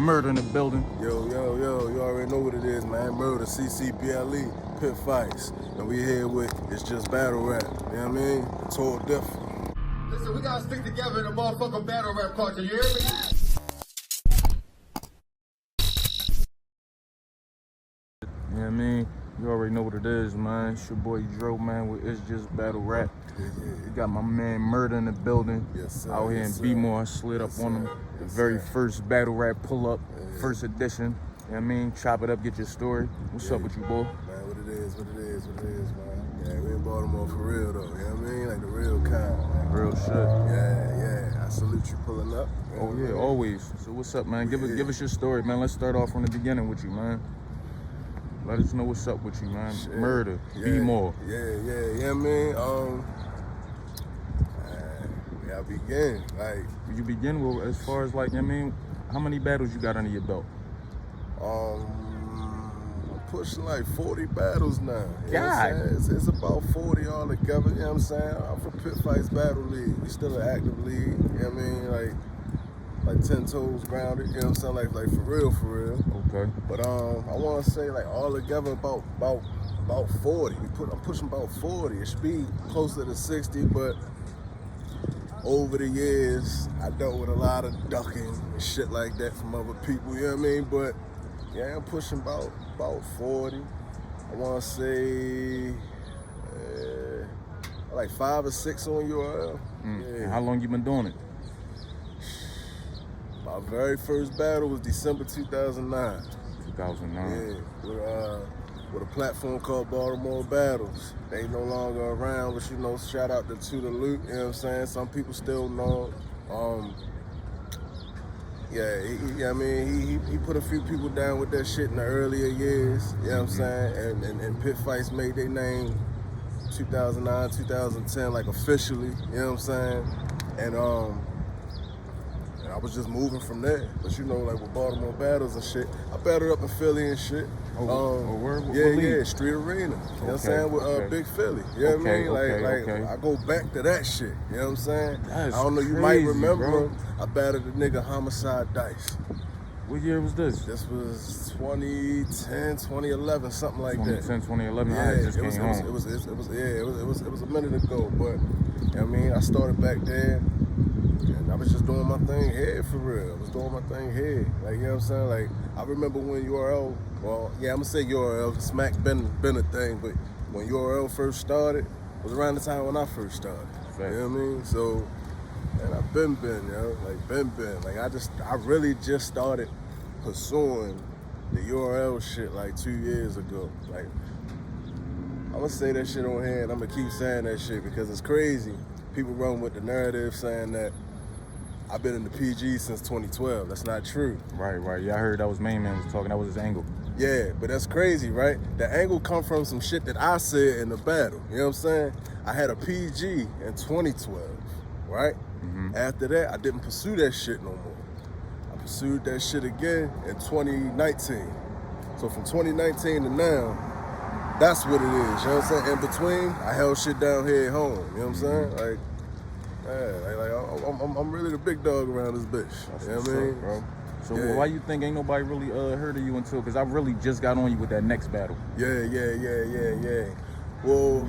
Murda in the building. Yo, you already know what it is, man. Murda, CCBLE, Pit Fights. And we here with It's Just Battle Rap. You know what I mean? It's all different. Listen, we gotta stick together in the motherfucking battle rap culture, you hear me? You know what I mean? You already know what it is, man. It's your boy Dro, man, with It's Just Battle Rap. You got my man Murda in the building. Yes, sir. Out here yes, in Baltimore, I slid up on him. The very first battle rap pull-up, first edition. You know what I mean? Chop it up, get your story. What's up with you, boy? Man, what it is, man. Yeah, we in Baltimore for real, though. You know what I mean? Like the real kind, man. Real shit. Yeah. I salute you pulling up. Oh, yeah, always. So what's up, man? Give us your story, man. Let's start off from the beginning with you, man. Let us know what's up with you, man. Shit. Murda, Yeah. be more. Yeah, I mean, I begin, like, You begin with, as far as like, I mean, how many battles you got under your belt? I'm pushing like 40 battles now. You know what God. I'm saying? It's about 40 all together, you know what I'm saying? I'm from Pit Fights Battle League. We still an active league, you know what I mean? Like 10 toes grounded, you know what I'm saying? Like for real. Okay. But I want to say like all together about 40. I'm pushing about 40. It should be closer to 60, but over the years, I dealt with a lot of ducking and shit like that from other people, you know what I mean? But yeah, I'm pushing about 40. I want to say like 5 or 6 on URL. And how long you been doing it? My very first battle was December 2009. 2009. Yeah, with a platform called Baltimore Battles. They no longer around, but you know, shout out to the Loot, you know what I'm saying? Some people still know. He put a few people down with that shit in the earlier years, you know what I'm saying? And Pit Fights made their name 2009, 2010, like officially, you know what I'm saying? And I was just moving from there. But you know, like with Baltimore battles and shit, I battled up in Philly and shit. Where? Street Arena. You know what I'm saying? With Big Philly. You know what I mean? Like I go back to that shit. You know what I'm saying? That's I don't know, you crazy, might remember bro. him. I battled the nigga Homicide Dice. What year was this? This was 2010, 2011, something like that. 2010, 2011. Yeah, I just it was a minute ago, but you know what I mean, I started back there. I was just doing my thing here for real. I was doing my thing here. Like, you know what I'm saying? Like, I remember when URL, I'm gonna say URL, Smack been a thing, but when URL first started, it was around the time when I first started. Fact. You know what I mean? So, and I've been, yo. Like, been. Like, I really just started pursuing the URL shit like 2 years ago. Like, I'm gonna say that shit on here and I'm gonna keep saying that shit because it's crazy. People run with the narrative saying that I've been in the PG since 2012. That's not true. Right. Yeah, I heard that was Main Man was talking. That was his angle. Yeah, but that's crazy, right? The angle come from some shit that I said in the battle. You know what I'm saying? I had a PG in 2012, right? After that, I didn't pursue that shit no more. I pursued that shit again in 2019. So from 2019 to now, that's what it is. You know what I'm saying? In between, I held shit down here at home. You know what I'm saying? Like, I'm really the big dog around this bitch. That's You know what's what I mean? up, bro. So why you think ain't nobody really heard of you until? Because I really just got on you with that next battle. Yeah. Well,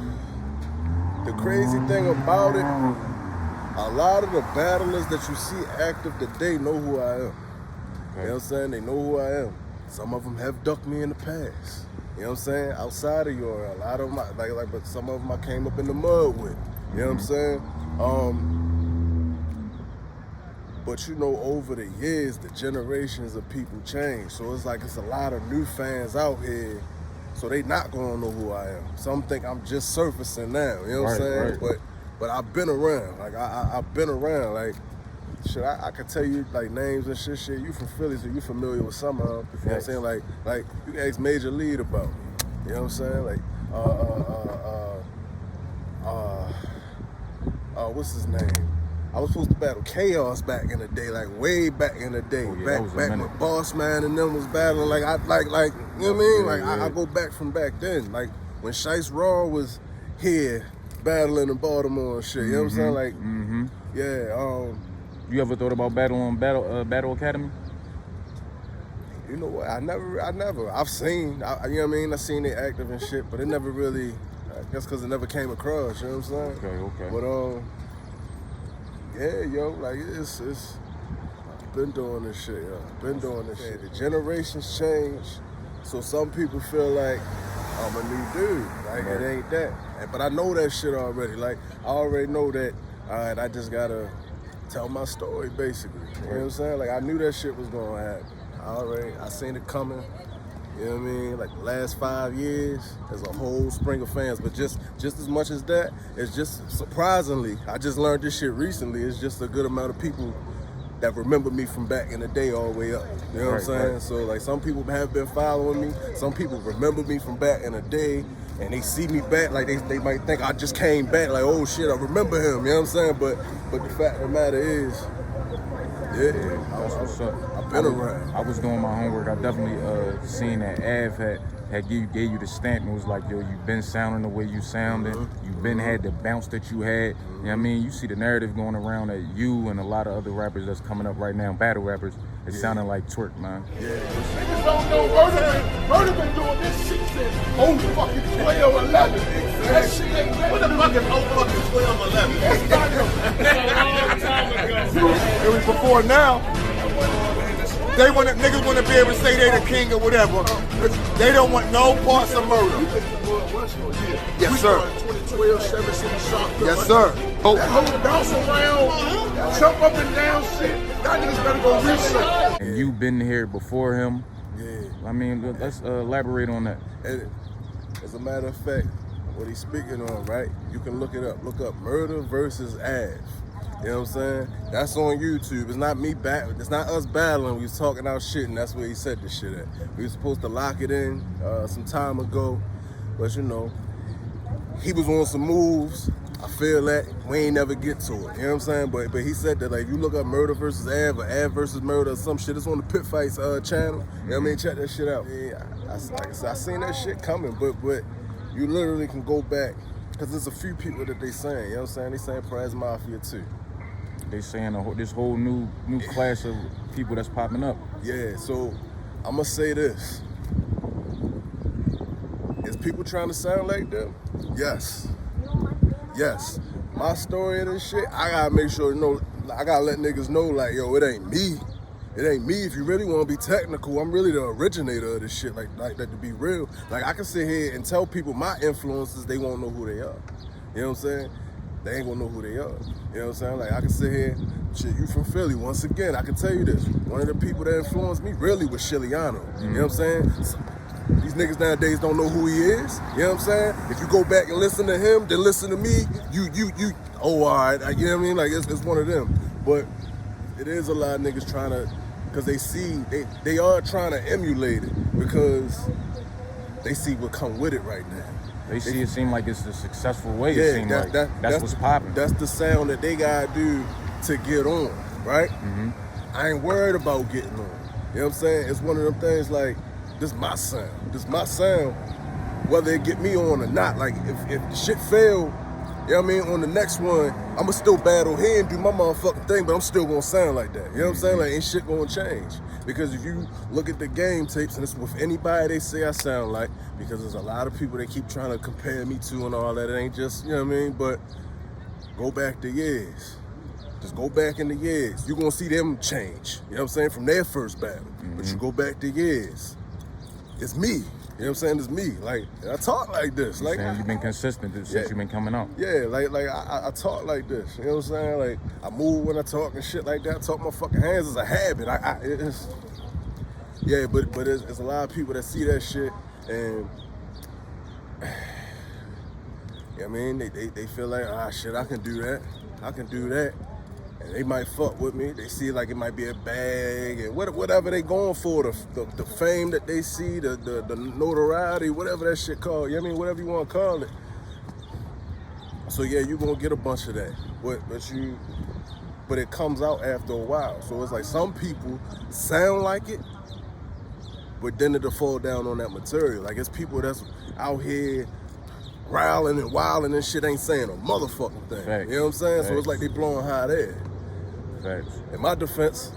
the crazy thing about it, a lot of the battlers that you see active today know who I am. Okay. You know what I'm saying? They know who I am. Some of them have ducked me in the past. You know what I'm saying? Outside of URL, a lot of them, but some of them I came up in the mud with. You know what I'm saying? But you know, over the years, the generations of people change. So it's like it's a lot of new fans out here, so they not gonna know who I am. Some think I'm just surfacing now, you know what I'm saying? Right. But I've been around. Like I've been around. Like shit, I could tell you like names and shit. You from Philly, so you familiar with some of them. You know what I'm saying? Like you can ask Major Lead about me. You know what I'm saying? Like what's his name? I was supposed to battle Chaos back in the day, like way back in the day. Back when Boss Man and them was battling, like you know what I mean? I go back from back then, like when Shice Raw was here battling in Baltimore and shit. You know what I'm saying? Like, You ever thought about battling Battle Academy? You know what? I've seen, you know what I mean? I seen they active and shit, but it never really, I guess because it never came across, you know what I'm saying? Okay. But, yeah, yo, like, it's I've been doing this shit, yo. Been doing this shit. The generations change, so some people feel like I'm a new dude. Like, it ain't that. But I know that shit already. Like, I already know that, all right, I just gotta tell my story, basically. You know what I'm saying? Like, I knew that shit was gonna happen. I seen it coming. You know what I mean? Like, the last 5 years, there's a whole spring of fans. But just as much as that, it's just surprisingly, I just learned this shit recently, it's just a good amount of people that remember me from back in the day all the way up. You know what I'm saying? Right. So, like, some people have been following me. Some people remember me from back in the day, and they see me back, like, they might think I just came back, like, oh, shit, I remember him. You know what I'm saying? But the fact of the matter is, I've been around. I was doing my homework. I definitely seen that Av gave you the stamp and was like, yo, you've been sounding the way you sounded. You've been had the bounce that you had. You know what I mean? You see the narrative going around that you and a lot of other rappers that's coming up right now, battle rappers, it's sounding like twerk, man. Niggas don't know Murda been doing this shit since 12, 11. That shit ain't what the fuck is 12, 11? That's not a long time ago. It was before now. Niggas want to be able to say they the king or whatever. They don't want no parts of Murda. Yes, sir. 2012 7 City Shotgun. Yes, sir. Oh. That whole bounce around, jump up and down shit. That niggas better go reset. And you been here before him. Yeah. I mean, let's elaborate on that. And as a matter of fact, what he's speaking on, right? You can look it up. Look up Murda versus Av. You know what I'm saying? That's on YouTube. It's not me it's not us battling. We was talking our shit, and that's where he said this shit at. We was supposed to lock it in some time ago, but you know, he was on some moves. I feel that we ain't never get to it. You know what I'm saying? But he said that, like, you look up Murda versus Av or Av versus Murda or some shit. It's on the Pit Fights channel. You know what I mean? Check that shit out. Yeah, like I said, I seen that shit coming, but you literally can go back, because there's a few people that they saying. You know what I'm saying? They saying Prize Mafia too. They saying this whole new class of people that's popping up. Yeah, so I'm gonna say this. Is people trying to sound like them? Yes. Yes. My story and this shit, I gotta make sure, I gotta let niggas know, like, yo, it ain't me. It ain't me. If you really wanna be technical, I'm really the originator of this shit, like that, to be real. Like, I can sit here and tell people my influences, they won't know who they are. You know what I'm saying? They ain't gonna know who they are. You know what I'm saying? Like, I can sit here, shit, you from Philly. Once again, I can tell you this. One of the people that influenced me really was Chiliano. You know what I'm saying? So, these niggas nowadays don't know who he is. You know what I'm saying? If you go back and listen to him, then listen to me, oh, all right. You know what I mean? Like, it's one of them. But it is a lot of niggas trying to, because they see, they are trying to emulate it because they see what come with it right now. They see it seem like it's the successful way. Yeah, it seem like that's what's popping. That's the sound that they gotta do to get on, right? I ain't worried about getting on. You know what I'm saying? It's one of them things like, this my sound. This my sound, whether it get me on or not. Like, if the shit fail, you know what I mean, on the next one, I'ma still battle here and do my motherfucking thing, but I'm still gonna sound like that. You know what I'm saying? Like, ain't shit gonna change. Because if you look at the game tapes, and it's with anybody they say I sound like, because there's a lot of people they keep trying to compare me to and all that. It ain't just, you know what I mean? But go back to years. Just go back in the years. You're gonna see them change. You know what I'm saying? From their first battle. But you go back to years. It's me. You know what I'm saying? It's me. Like, I talk like this. Like, you've been consistent since you've been coming out. Yeah, like I talk like this. You know what I'm saying? Like, I move when I talk and shit like that. I talk my fucking hands as a habit. But it's a lot of people that see that shit and you know what I mean? They feel like, shit, I can do that. I can do that. And they might fuck with me. They see like it might be a bag and whatever they going for, the fame that they see, the notoriety, whatever that shit called. You know what I mean? Whatever you want to call it. So yeah, you gonna get a bunch of that. But it comes out after a while. So it's like some people sound like it, but then it'll fall down on that material. Like, it's people that's out here growling and wilding and shit, ain't saying a motherfucking thing. Facts. You know what I'm saying? Facts. So it's like they blowing hot air. Facts. In my defense,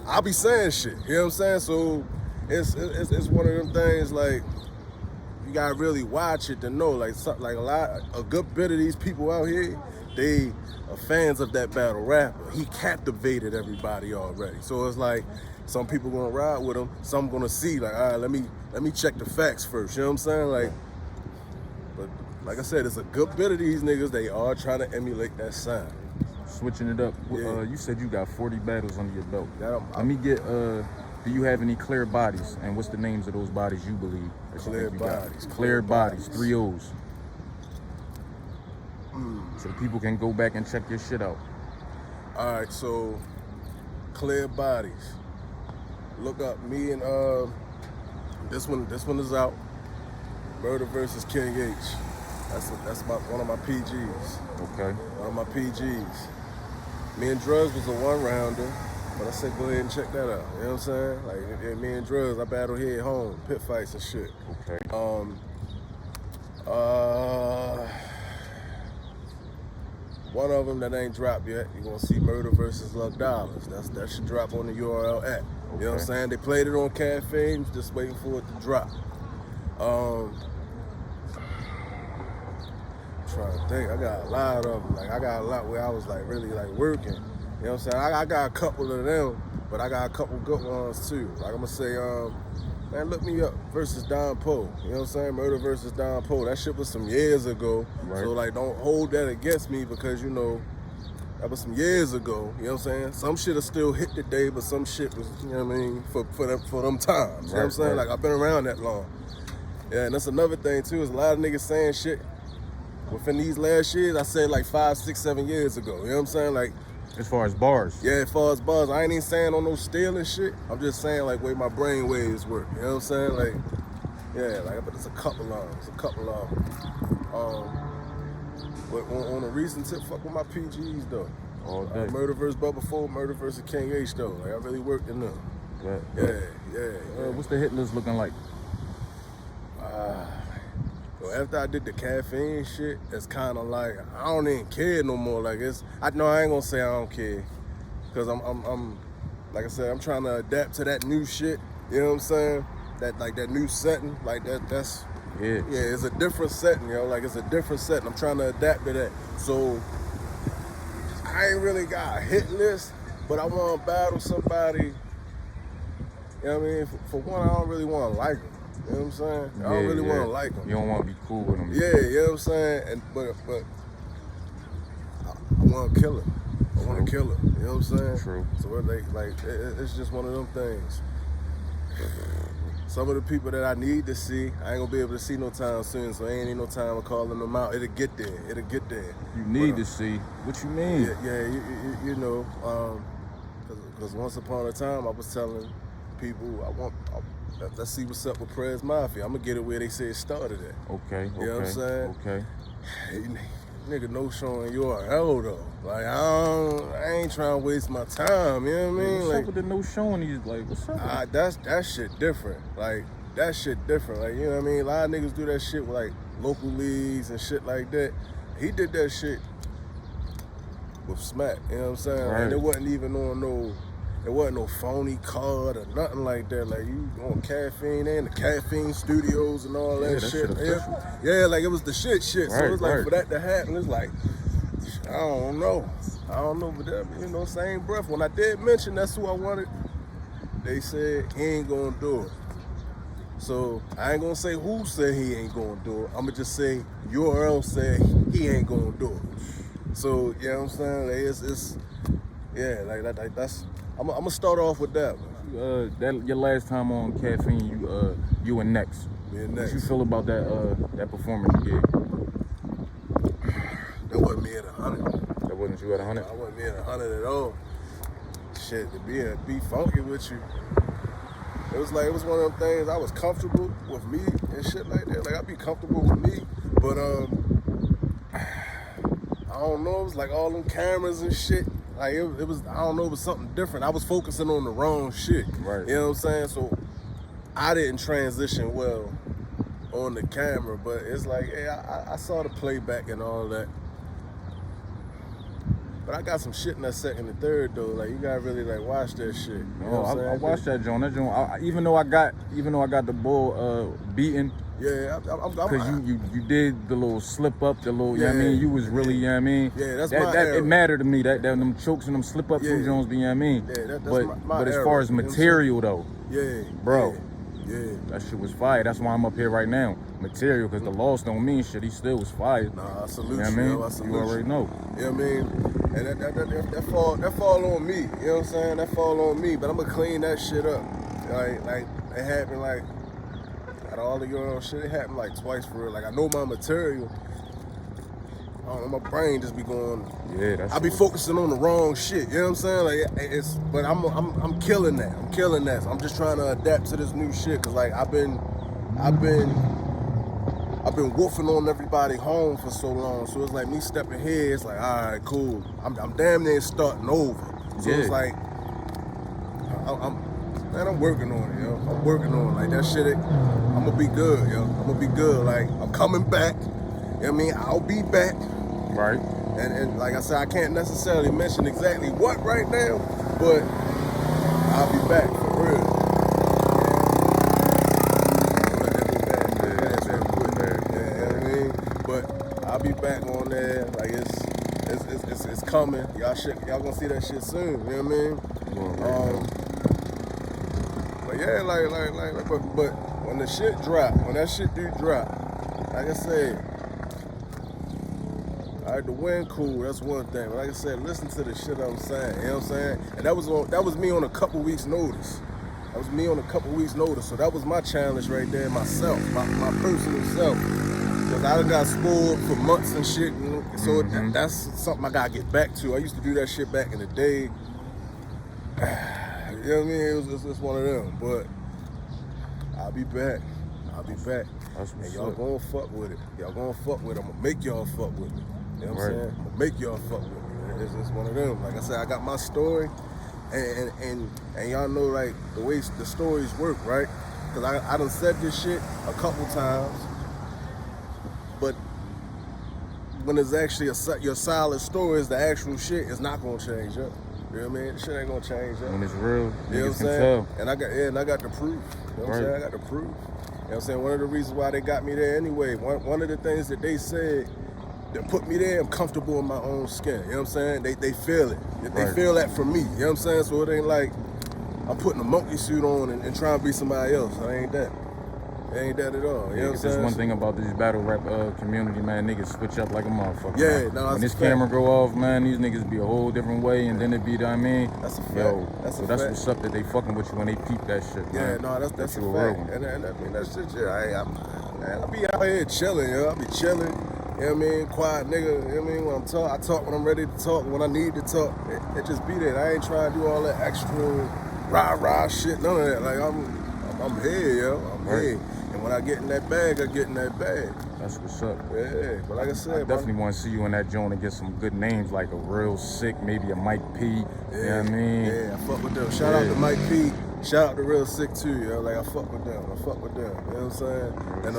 I be saying shit. You know what I'm saying? So it's one of them things like you gotta really watch it to know. Like a good bit of these people out here, they are fans of that battle rapper. He captivated everybody already. So it's like some people gonna ride with him, some gonna see like, all right, let me check the facts first. You know what I'm saying? Like, but like I said, it's a good bit of these niggas. They are trying to emulate that sound. Switching it up, Yeah. You said you got 40 battles under your belt. Yeah, Let me get, do you have any clear bodies? And what's the names of those bodies you believe? That Clear you think you got? bodies. Clear bodies, 3 O's. So the people can go back and check your shit out. All right, so clear bodies. Look up me and this one is out. Murda versus King H. That's one of my PGs. Okay. One of my PGs. Me and Drugs was a 1-rounder, but I said go ahead and check that out. You know what I'm saying? Like me and Drugs, I battle here at home, pit fights and shit. Okay. One of them that ain't dropped yet. You're gonna see Murda versus Luck Dollars. That should drop on the URL app. You know what I'm saying? They played it on Caffeine, just waiting for it to drop. Trying to think, I got a lot of them. Like I got a lot where I was like really like working. You know what I'm saying? I got a couple of them, but I got a couple good ones too. Like I'm gonna say, man, look me up versus Don Poe. You know what I'm saying? Murda versus Don Poe. That shit was some years ago. Right. So like, don't hold that against me because you know that was some years ago. You know what I'm saying? Some shit will still hit today, but some shit was, you know what I mean, for them times. You know what I'm saying? Like I've been around that long. Yeah, and that's another thing too. Is a lot of niggas saying shit within these last years. I said like 5, 6, 7 years ago. You know what I'm saying? Like. As far as bars. Yeah, as far as bars, I ain't even saying on no stealing shit. I'm just saying like way my brain waves work. You know what I'm saying? Like, yeah, like but it's a couple of them. But on a recent tip, fuck with my PGs though. All day. Murda versus Bubba 4, Murda versus King H though. Like I really worked in them. Yeah. What's the hit list looking like? Well, after I did the Caffeine shit, it's kind of like I don't even care no more. Like I ain't gonna say I don't care, cause I'm like I said, I'm trying to adapt to that new shit. You know what I'm saying? That new setting, like that's Yeah, it's a different setting, yo. Like it's a different setting. I'm trying to adapt to that. So I ain't really got a hit list, but I want to battle somebody. You know what I mean? For one, I don't really want to like them. You know what I'm saying? I don't really want to like them. You don't want to be cool with them. Yeah, you know what I'm saying? But I want to kill him. I want to kill him. You know what I'm saying? True. So it's just one of them things. Some of the people that I need to see, I ain't gonna be able to see no time soon, so ain't no time of calling them out. It'll get there. You need to see. What you mean? You know, because once upon a time I was telling people let's see what's up with Prez Mafia. I'm gonna get it where they say it started at. Okay. You know what I'm saying? Okay. Hey, nigga, no showing URL though. Like I ain't trying to waste my time. You know what I mean? What's Like up with the no showing? He's like, what's up? that shit different. Like that shit different. Like you know what I mean? A lot of niggas do that shit with like local leagues and shit like that. He did that shit with Smack. You know what I'm saying? Right. And it wasn't even on no phony card or nothing like that. Like you on Caffeine and the Caffeine Studios and all that shit. Yeah, like it was the shit. So it's like for that to happen, it's like I don't know, but that, you know, same breath. When I did mention that's who I wanted, they said he ain't gonna do it. So I ain't gonna say who said he ain't gonna do it. I'ma just say URL said he ain't gonna do it. So you know what I'm saying? Like, that's. I'm gonna start off with that one. Your last time on Caffeine, you and Next. Me and What Next. you feel about that performance you gave? That wasn't me at 100. That wasn't you at 100? I wasn't me at 100 at all. Shit, to be funky with you. It was one of them things. I was comfortable with me and shit like that. Like I'd be comfortable with me, but I don't know. It was like all them cameras and shit. Like it was, I don't know, it was something different. I was focusing on the wrong shit. Right. You know what I'm saying? So I didn't transition well on the camera, but it's like, hey, I saw the playback and all that. But I got some shit in that second and third though. Like you gotta really like watch that shit. You know what I'm I watched that joint. Even though I got the bull beaten. Yeah, because you did the little slip up, the little, you know what I mean? You was really, you know what I mean? Yeah, that's my era. It mattered to me, that them chokes and them slip ups from Jones, you know what I mean? Yeah, that's but as era, far as material though, bro, that shit was fire. That's why I'm up here right now. Material, because the loss don't mean shit. He still was fire. Nah, I salute you. Know what I mean? You already know. You know what I mean? And that fall on me. You know what I'm saying? That fall on me. But I'm gonna clean that shit up. Like it happened like. Out of all the shit, it happened like twice for real. Like I know my material. I don't know, my brain just be going. Yeah, that's. I be focusing on the wrong shit. You know what I'm saying? Like but I'm killing that. I'm killing that. So I'm just trying to adapt to this new shit. Cause like I've been wolfing on everybody home for so long. So it's like me stepping here. It's like all right, cool. I'm damn near starting over. So it's like I'm working on it, yo. I'm working on it. Like that shit, I'm gonna be good, yo. I'm gonna be good. Like I'm coming back. You know what I mean? I'll be back. Right. And like I said, I can't necessarily mention exactly what right now, but I'll be back for real. But I'll be back on there. Like it's coming. Y'all gonna see that shit soon. You know what I mean? But yeah, but when the shit drop, when that shit do drop, like I said, all right, the wind cool, that's one thing. But like I said, listen to the shit I'm saying, you know what I'm saying? And that was me on a couple weeks notice. That was me on a couple weeks notice. So that was my challenge right there, myself, my personal self. Because I done got spoiled for months and shit. And so that's something I gotta get back to. I used to do that shit back in the day. You know what I mean? It was just one of them. But I'll be back. And y'all gonna fuck with it. Y'all gonna fuck with it. I'm gonna make y'all fuck with me. You know what I'm saying? I'm gonna make y'all fuck with me. It's just one of them. Like I said, I got my story. And y'all know like the way the stories work, right? Because I done said this shit a couple times. But when it's actually your solid story is the actual shit, it's not gonna change up. You know what I mean? Shit ain't gonna change up. When it's real, you know what I'm saying? And I got the proof. You know what I'm saying? I got the proof. You know what I'm saying? One of the reasons why they got me there anyway, one of the things that they said that put me there, I'm comfortable in my own skin. You know what I'm saying? They feel it. They feel that from me. You know what I'm saying? So it ain't like I'm putting a monkey suit on and trying to be somebody else. I ain't that. It ain't that at all. You know what I'm saying? That's one thing about this battle rap community, man. Niggas switch up like a motherfucker. Yeah, man. no, when this camera go off, man, these niggas be a whole different way, and then it be, I mean, that's a fact. That's what's up that they fucking with you when they peep that shit, man. Yeah, no, that's a fact. And I mean, that shit, I be out here chilling, yo. I be chilling. You know what I mean? Quiet nigga. You know what I mean? When I talk when I'm ready to talk. When I need to talk, it just be there. I ain't trying to do all that extra rah shit. None of that. Like I'm here, yo. I'm here. And when I get in that bag, I get in that bag. That's what's up. Yeah, but like I said, I definitely want to see you in that joint and get some good names like a Real Sick, maybe a Mike P. You know what I mean? Yeah, I fuck with them. Shout out to Mike P. Shout out to Real Sick too, yo. Like I fuck with them. You know what I'm saying? And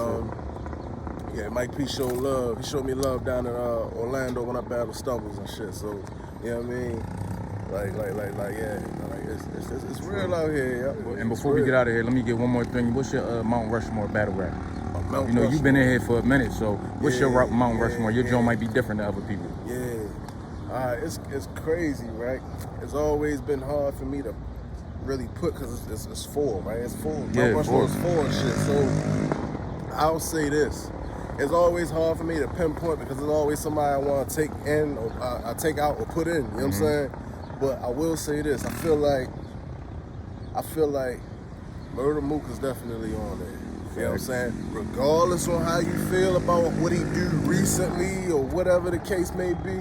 yeah, Mike P showed love. He showed me love down in Orlando when I battled Stumbles and shit. So, you know what I mean? It's real out here, yo. And before we get out of here, let me get one more thing. What's your Mount Rushmore battle rap? You know, you've been in here for a minute, so what's your Mount Rushmore? Your joint might be different than other people. Yeah. It's crazy, right? It's always been hard for me to really put, because it's full, right? It's full. Mount Rushmore is full and shit. So I'll say this. It's always hard for me to pinpoint because there's always somebody I want to take in or I take out or put in. You know what I'm saying? But I will say this. I feel like Murda Mook is definitely on there. You know what I'm saying? Regardless on how you feel about what he do recently or whatever the case may be,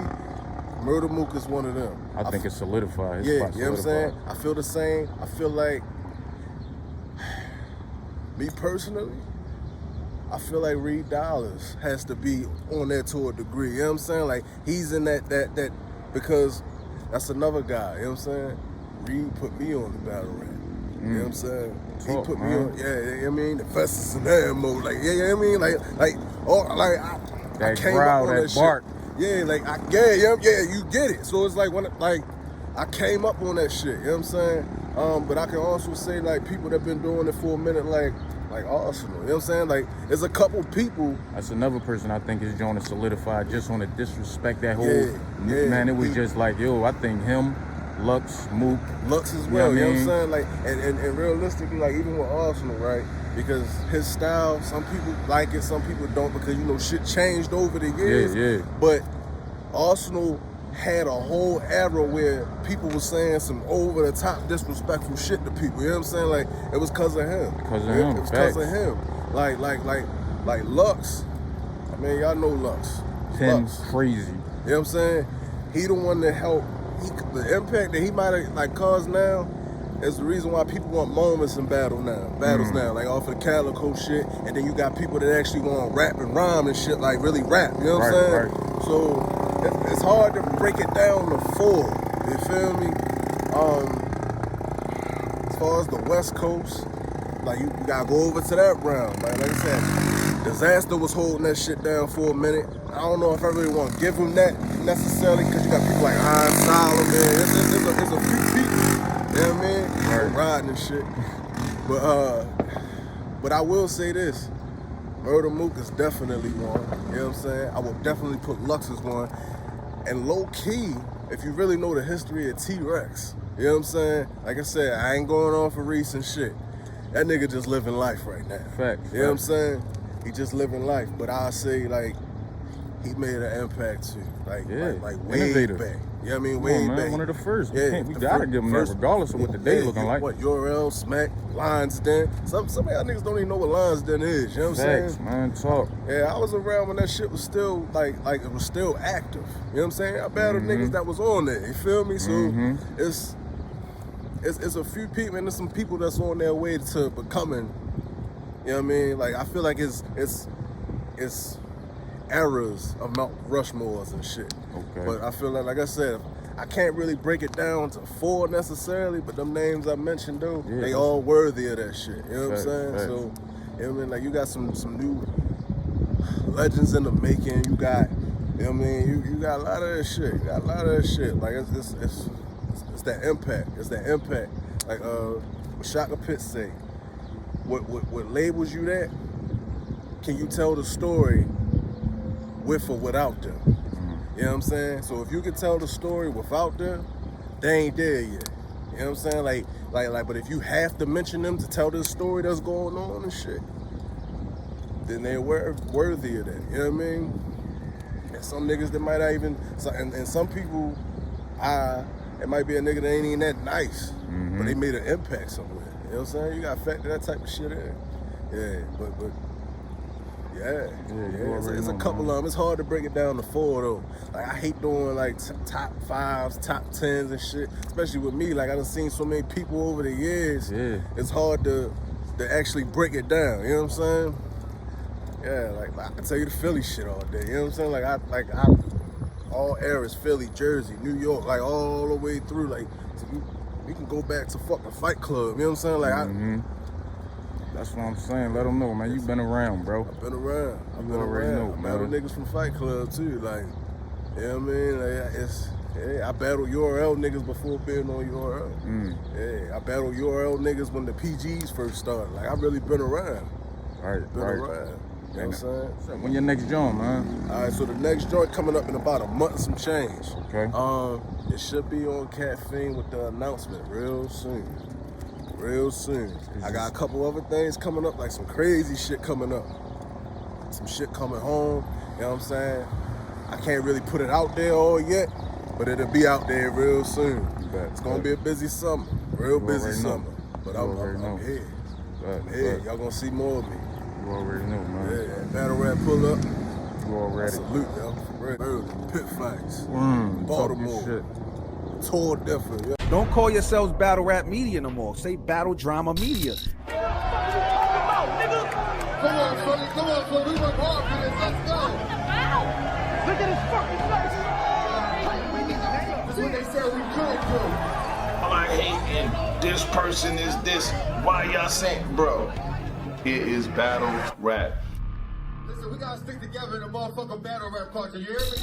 Murda Mook is one of them. I think it's solidified. You know what I'm saying? I feel the same. I feel like, me personally, I feel like Reed Dollars has to be on there to a degree. You know what I'm saying? Like, he's in that because that's another guy. You know what I'm saying? Reed put me on the battle rap. You know what I'm saying? He put me on, I mean, the Festus and Ammo, like, I mean, I came growl, up on that bark. shit. Yeah, like you get it. So it's like when I came up on that shit, you know what I'm saying? But I can also say like people that been doing it for a minute, like Arsenal, you know what I'm saying? Like there's a couple people. That's another person I think is going to solidify just on the disrespect that whole man. It was just like, yo, I think him, Lux, Mook. Lux as well, you know what I'm saying? Like and realistically, like even with Arsenal, right? Because his style, some people like it, some people don't, because you know shit changed over the years. Yeah. But Arsenal had a whole era where people were saying some over the top disrespectful shit to people. You know what I'm saying? Like it was because of him. Because of him. It was because of him. Like Lux. I mean, y'all know Lux. Lux. Crazy. You know what I'm saying? He the one that helped. The impact that he might have like caused now is the reason why people want moments in battles now, like off of the Calico shit, and then you got people that actually want to rap and rhyme and shit, like really rap, you know what I'm saying? Right. So it's hard to break it down to four, you feel me? As far as the West Coast, like you gotta go over to that round, like I said, Disaster was holding that shit down for a minute. I don't know if I really want to give him that necessarily, because you got people like Iron Solomon, there's a few people. You know what I mean? Right. Riding and shit. But I will say this. Murda Mook is definitely one. You know what I'm saying? I will definitely put Lux as one. And low key, if you really know the history of T-Rex, you know what I'm saying? Like I said, I ain't going on for recent shit. That nigga just living life right now. Facts. You know what I'm saying? He just living life. But I say like he made an impact too. Like way innovative. back. You know what I mean? Way back. One of the first. Yeah, we gotta give him that regardless of what the day looking like. What, URL, Smack, Lions Den. Some of y'all niggas don't even know what Lions Den is. You know what I'm saying? Man, talk. Yeah, I was around when that shit was still like it was still active. You know what I'm saying? I battled niggas that was on there. You feel me? So it's a few people, and there's some people that's on their way to becoming. You know what I mean? Like I feel like it's eras of Mount Rushmores and shit. Okay. But I feel like I said, I can't really break it down to four necessarily, but them names I mentioned though, they all worthy of that shit. You know what I'm saying? So, you know what I mean? Like you got some new legends in the making. You got, you know what I mean? You got a lot of that shit. You got a lot of that shit. Like it's that impact. It's that impact. Like what Shaka Pitt say, what labels you that? Can you tell the story with or without them? You know what I'm saying? So if you can tell the story without them, they ain't there yet. You know what I'm saying? Like, but if you have to mention them to tell this story that's going on and shit, then they're worthy of that. You know what I mean? And some niggas that might not even, and some people, it might be a nigga that ain't even that nice, but they made an impact somewhere. You know what I'm saying? You gotta factor that type of shit in. Yeah, but. It's a couple of them. It's hard to break it down to four though. Like I hate doing like top fives, top tens and shit. Especially with me, like I done seen so many people over the years. Yeah. It's hard to actually break it down. You know what I'm saying? Yeah, like I can tell you the Philly shit all day. You know what I'm saying? Like I all eras, Philly, Jersey, New York, like all the way through. Like so we can go back to fucking Fight Club. You know what I'm saying? Like that's what I'm saying. Let them know, man. You been around, bro. I've been around. You already know, I battled niggas from Fight Club too. Like, you know what I mean? Like, I battled URL niggas before being on URL. Yeah, I battled URL niggas when the PGs first started. Like, I really been around. Been around. You know what I'm saying? So when your next joint, man? All right, so the next joint coming up in about a month and some change. Okay. It should be on Caffeine with the announcement real soon. Real soon. I got a couple other things coming up, like some crazy shit coming up. Some shit coming home, you know what I'm saying? I can't really put it out there all yet, but it'll be out there real soon. It's gonna be a busy summer, real busy summer. But I'm here. I'm here. Y'all gonna see more of me. You already know, man. Yeah, battle rap pull up. You already. Salute, yo. Pit fights. Baltimore. Tour different, yo. Don't call yourselves Battle Rap Media no more. Say Battle Drama Media. Come on, son. We went hard for this. Let's go. Look at his fucking face. That's what they said we could do. All I hate and this person is this. Why y'all saying, bro? It is battle rap. Listen, we gotta stick together in the motherfucking battle rap culture. You hear me?